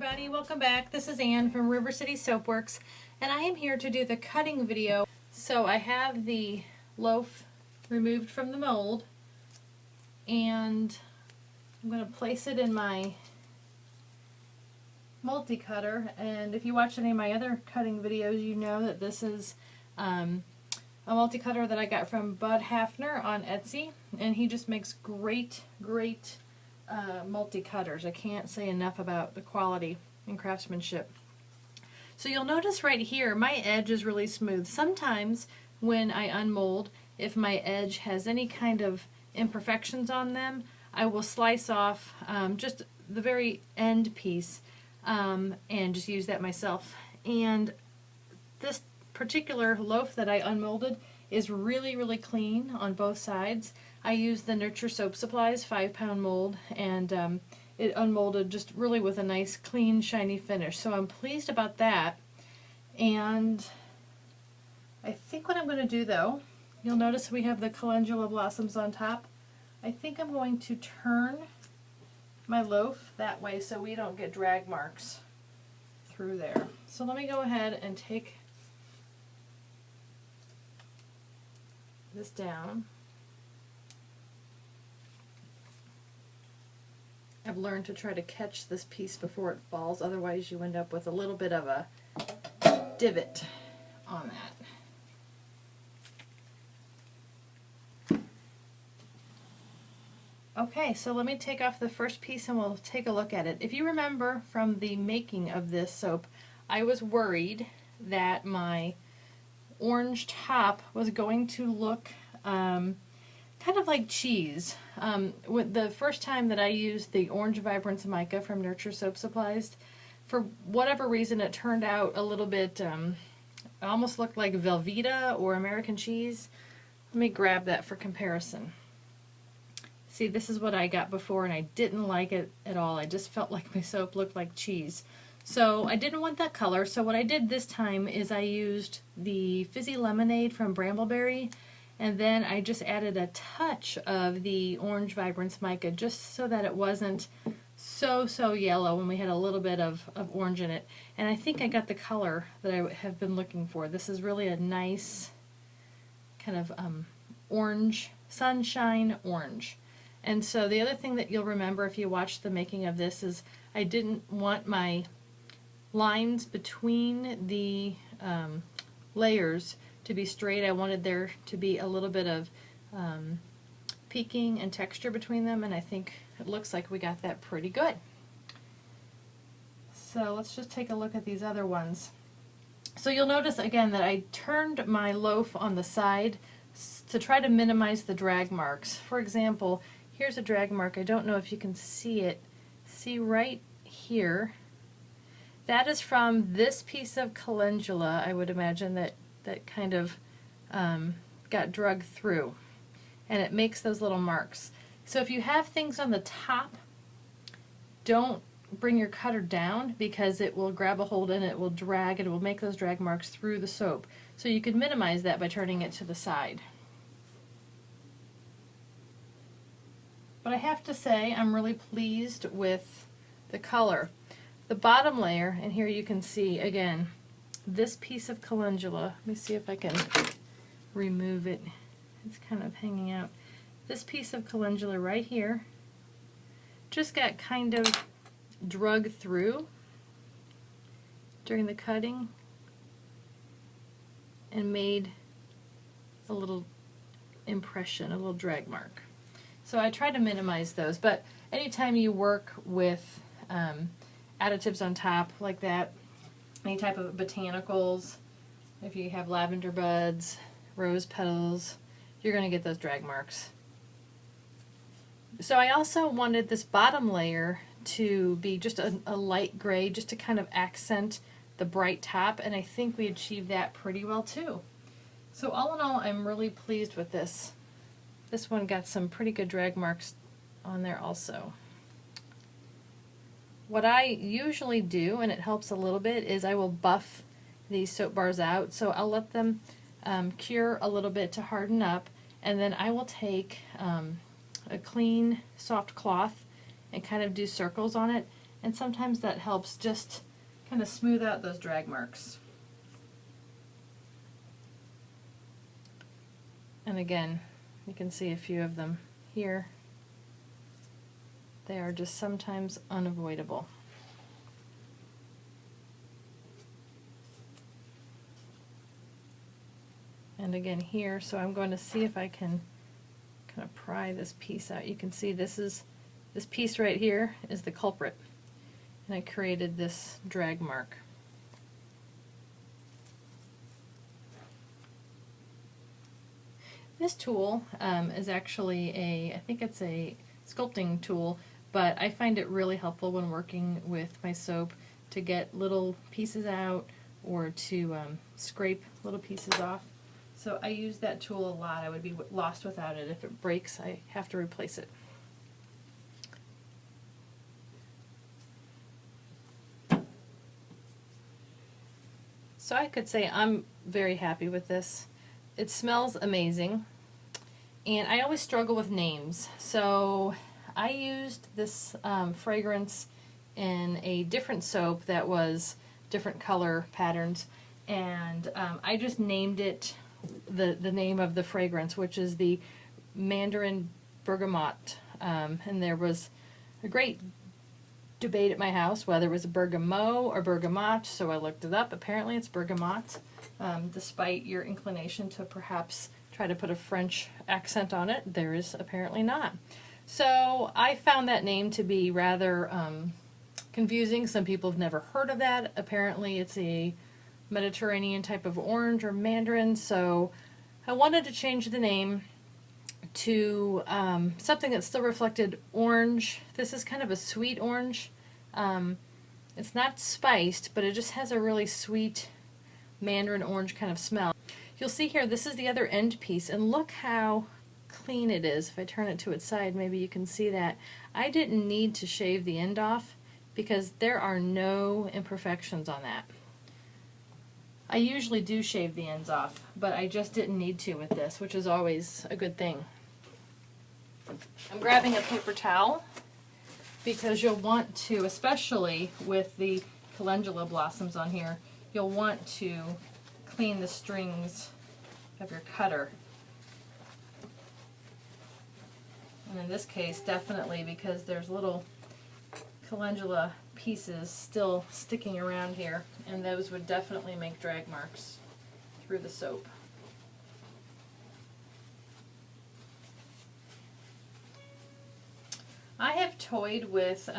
everybody, welcome back. This is Ann from River City Soapworks, and I am here to do the cutting video. So I have the loaf removed from the mold, and I'm going to place it in my multi-cutter. And if you watch any of my other cutting videos, you know that this is a multi-cutter that I got from Bud Hafner on Etsy, and he just makes great multi-cutters. I can't say enough about the quality and craftsmanship. So you'll notice right here my edge is really smooth. Sometimes when I unmold, if my edge has any kind of imperfections on them, I will slice off just the very end piece and just use that myself. And this particular loaf that I unmolded is really clean on both sides. I used the Nurture Soap Supplies 5-pound mold, and it unmolded just really with a nice clean shiny finish, so I'm pleased about that. And I think what I'm going to do, though, you'll notice we have the calendula blossoms on top. I think I'm going to turn my loaf that way so we don't get drag marks through there. So let me go ahead and take this down. I've learned to try to catch this piece before it falls, otherwise you end up with a little bit of a divot on that. Okay, so let me take off the first piece and we'll take a look at it. If you remember from the making of this soap, I was worried that my orange top was going to look kind of like cheese. With the first time that I used the Orange Vibrance Mica from Nurture Soap Supplies, for whatever reason it turned out a little bit, almost looked like Velveeta or American cheese. Let me grab that for comparison. See, this is what I got before and I didn't like it at all. I just felt like my soap looked like cheese. So I didn't want that color, so what I did this time is I used the Fizzy Lemonade from Brambleberry, and then I just added a touch of the Orange Vibrance Mica just so that it wasn't so yellow when we had a little bit of orange in it. And I think I got the color that I have been looking for. This is really a nice kind of orange, sunshine orange. And so the other thing that you'll remember if you watch the making of this is I didn't want my lines between the layers to be straight. I wanted there to be a little bit of peaking and texture between them, and I think it looks like we got that pretty good. So let's just take a look at these other ones. So you'll notice again that I turned my loaf on the side to try to minimize the drag marks. For example, here's a drag mark. I don't know if you can see it. See right here? That is from this piece of calendula, I would imagine, that kind of got drug through, and it makes those little marks. So if you have things on the top, don't bring your cutter down because it will grab a hold and it will drag and it will make those drag marks through the soap. So you can minimize that by turning it to the side. But I have to say I'm really pleased with the color. The bottom layer, and here you can see again this piece of calendula. Let me see if I can remove it. It's kind of hanging out. This piece of calendula right here just got kind of drug through during the cutting and made a little impression, a little drag mark. So I try to minimize those, but anytime you work with additives on top like that, any type of botanicals, if you have lavender buds, rose petals, you're going to get those drag marks. So I also wanted this bottom layer to be just a light gray, just to kind of accent the bright top, and I think we achieved that pretty well too. So all in all, I'm really pleased with this. This one got some pretty good drag marks on there also. What I usually do, and it helps a little bit, is I will buff these soap bars out. So I'll let them cure a little bit to harden up, and then I will take a clean, soft cloth and kind of do circles on it and sometimes that helps just kind of smooth out those drag marks. And again, you can see a few of them here. They are just sometimes unavoidable. And again here, so I'm going to see if I can kind of pry this piece out. You can see this piece right here is the culprit, and I created this drag mark. This tool is actually I think it's a sculpting tool, but I find it really helpful when working with my soap to get little pieces out or to scrape little pieces off. So I use that tool a lot. I would be lost without it. If it breaks, I have to replace it. So I could say I'm very happy with this. It smells amazing, and I always struggle with names. So I used this fragrance in a different soap that was different color patterns, and I just named it the name of the fragrance, which is the Mandarin Bergamot. And there was a great debate at my house whether it was Bergamot or Bergamot, so I looked it up. Apparently it's Bergamot, despite your inclination to perhaps try to put a French accent on it, there is apparently not. So I found that name to be rather confusing. Some people have never heard of that. Apparently it's a Mediterranean type of orange or mandarin, so I wanted to change the name to something that still reflected orange. This is kind of a sweet orange. It's not spiced, but it just has a really sweet mandarin orange kind of smell. You'll see here, this is the other end piece, and look how clean it is. If I turn it to its side, maybe you can see that. I didn't need to shave the end off because there are no imperfections on that. I usually do shave the ends off, but I just didn't need to with this, which is always a good thing. I'm grabbing a paper towel because you'll want to, especially with the calendula blossoms on here, you'll want to clean the strings of your cutter. And in this case, definitely, because there's little calendula pieces still sticking around here, and those would definitely make drag marks through the soap. I have toyed with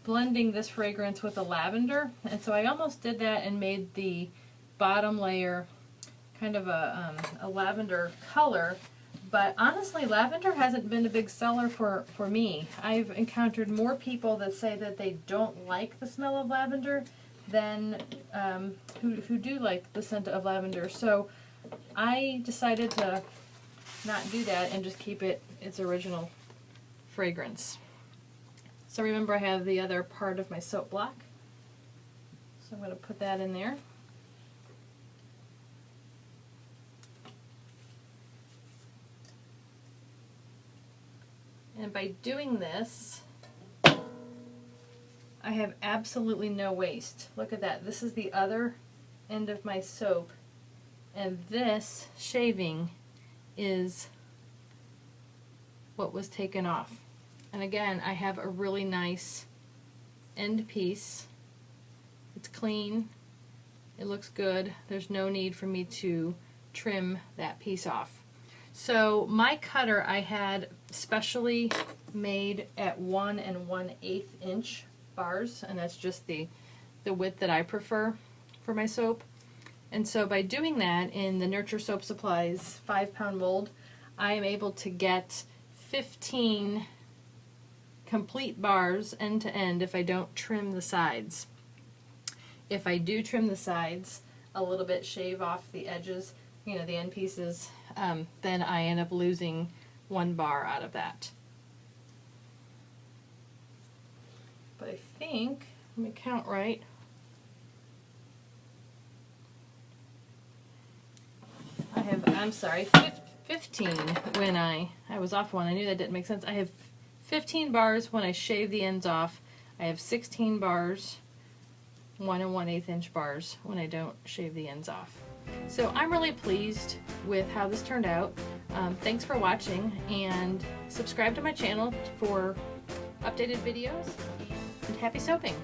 blending this fragrance with a lavender, and so I almost did that and made the bottom layer kind of a lavender color. But honestly, lavender hasn't been a big seller for me. I've encountered more people that say that they don't like the smell of lavender than who do like the scent of lavender. So I decided to not do that and just keep it its original fragrance. So remember, I have the other part of my soap block. So I'm going to put that in there. And by doing this, I have absolutely no waste. Look at that. This is the other end of my soap, and this shaving is what was taken off. And again, I have a really nice end piece. It's clean. It looks good. There's no need for me to trim that piece off. So my cutter I had specially made at 1 1/8 inch bars, and that's just the width that I prefer for my soap. And so by doing that in the Nurture Soap Supplies 5-pound mold, I am able to get 15 complete bars end to end if I don't trim the sides. If I do trim the sides a little bit, shave off the edges, you know, the end pieces, then I end up losing 1 bar out of that. But I think, let me count right, I have, I'm sorry, 15 when I was off one. I knew that didn't make sense. I have 15 bars when I shave the ends off. I have 16 bars, 1 1/8 inch bars when I don't shave the ends off. So I'm really pleased with how this turned out. Thanks for watching, and subscribe to my channel for updated videos, and happy soaping!